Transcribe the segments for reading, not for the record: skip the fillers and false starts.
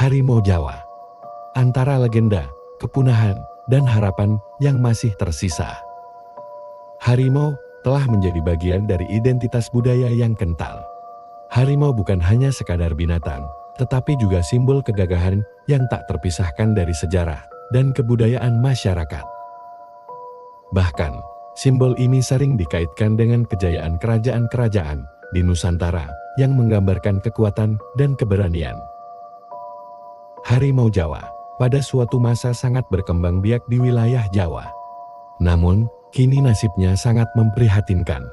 Harimau Jawa. Antara legenda, kepunahan, dan harapan yang masih tersisa. Harimau telah menjadi bagian dari identitas budaya yang kental. Harimau bukan hanya sekadar binatang, tetapi juga simbol kegagahan yang tak terpisahkan dari sejarah dan kebudayaan masyarakat. Bahkan, simbol ini sering dikaitkan dengan kejayaan kerajaan-kerajaan di Nusantara yang menggambarkan kekuatan dan keberanian. Harimau Jawa pada suatu masa sangat berkembang biak di wilayah Jawa. Namun, kini nasibnya sangat memprihatinkan.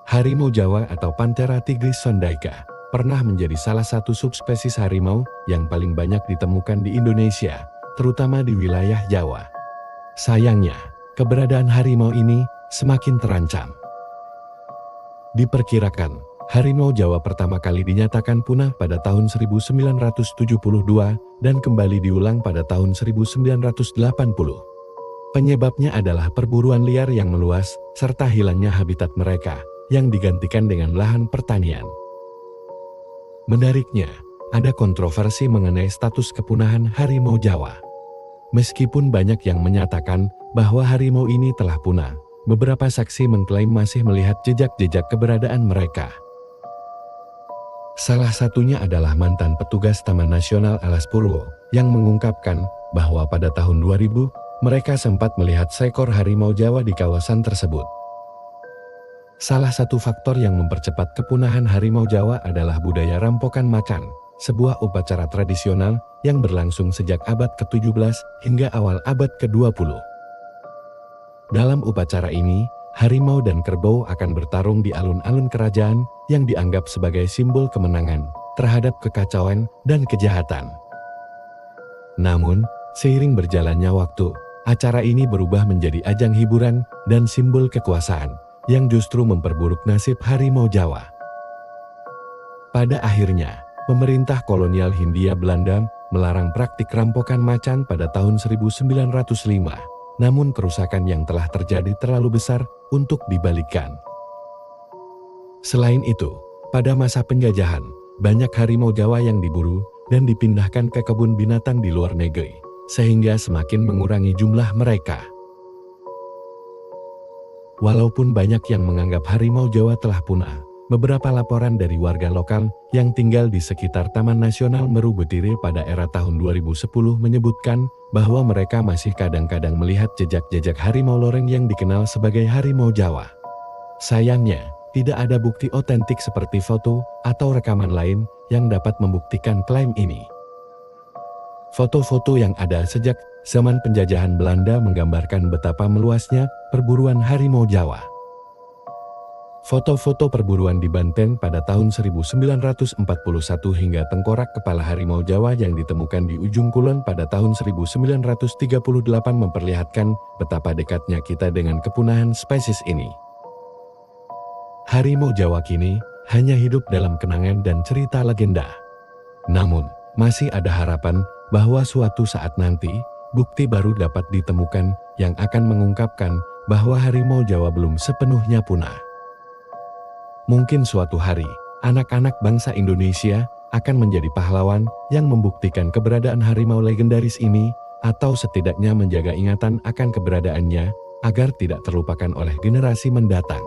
Harimau Jawa atau Panthera tigris sondaica pernah menjadi salah satu subspesies harimau yang paling banyak ditemukan di Indonesia, terutama di wilayah Jawa. Sayangnya, keberadaan harimau ini semakin terancam. Diperkirakan, harimau Jawa pertama kali dinyatakan punah pada tahun 1972 dan kembali diulang pada tahun 1980. Penyebabnya adalah perburuan liar yang meluas, serta hilangnya habitat mereka, yang digantikan dengan lahan pertanian. Menariknya, ada kontroversi mengenai status kepunahan harimau Jawa. Meskipun banyak yang menyatakan bahwa harimau ini telah punah, beberapa saksi mengklaim masih melihat jejak-jejak keberadaan mereka. Salah satunya adalah mantan petugas Taman Nasional Alas Purwo, yang mengungkapkan bahwa pada tahun 2000, mereka sempat melihat seekor harimau Jawa di kawasan tersebut. Salah satu faktor yang mempercepat kepunahan harimau Jawa adalah budaya rampokan macan, sebuah upacara tradisional yang berlangsung sejak abad ke-17 hingga awal abad ke-20. Dalam upacara ini, harimau dan kerbau akan bertarung di alun-alun kerajaan yang dianggap sebagai simbol kemenangan terhadap kekacauan dan kejahatan. Namun, seiring berjalannya waktu, acara ini berubah menjadi ajang hiburan dan simbol kekuasaan yang justru memperburuk nasib harimau Jawa. Pada akhirnya, pemerintah kolonial Hindia Belanda melarang praktik rampokan macan pada tahun 1905, namun kerusakan yang telah terjadi terlalu besar untuk dibalikkan. Selain itu, pada masa penjajahan, banyak harimau Jawa yang diburu dan dipindahkan ke kebun binatang di luar negeri, sehingga semakin mengurangi jumlah mereka. Walaupun banyak yang menganggap harimau Jawa telah punah, beberapa laporan dari warga lokal yang tinggal di sekitar Taman Nasional Meru Betiri pada era tahun 2010 menyebutkan bahwa mereka masih kadang-kadang melihat jejak-jejak harimau loreng yang dikenal sebagai harimau Jawa. Sayangnya, tidak ada bukti otentik seperti foto atau rekaman lain yang dapat membuktikan klaim ini. Foto-foto yang ada sejak zaman penjajahan Belanda menggambarkan betapa meluasnya perburuan harimau Jawa. Foto-foto perburuan di Banten pada tahun 1941 hingga tengkorak kepala harimau Jawa yang ditemukan di ujung kulon pada tahun 1938 memperlihatkan betapa dekatnya kita dengan kepunahan spesies ini. Harimau Jawa kini hanya hidup dalam kenangan dan cerita legenda. Namun, masih ada harapan bahwa suatu saat nanti, bukti baru dapat ditemukan yang akan mengungkapkan bahwa harimau Jawa belum sepenuhnya punah. Mungkin suatu hari, anak-anak bangsa Indonesia akan menjadi pahlawan yang membuktikan keberadaan harimau legendaris ini, atau setidaknya menjaga ingatan akan keberadaannya, agar tidak terlupakan oleh generasi mendatang.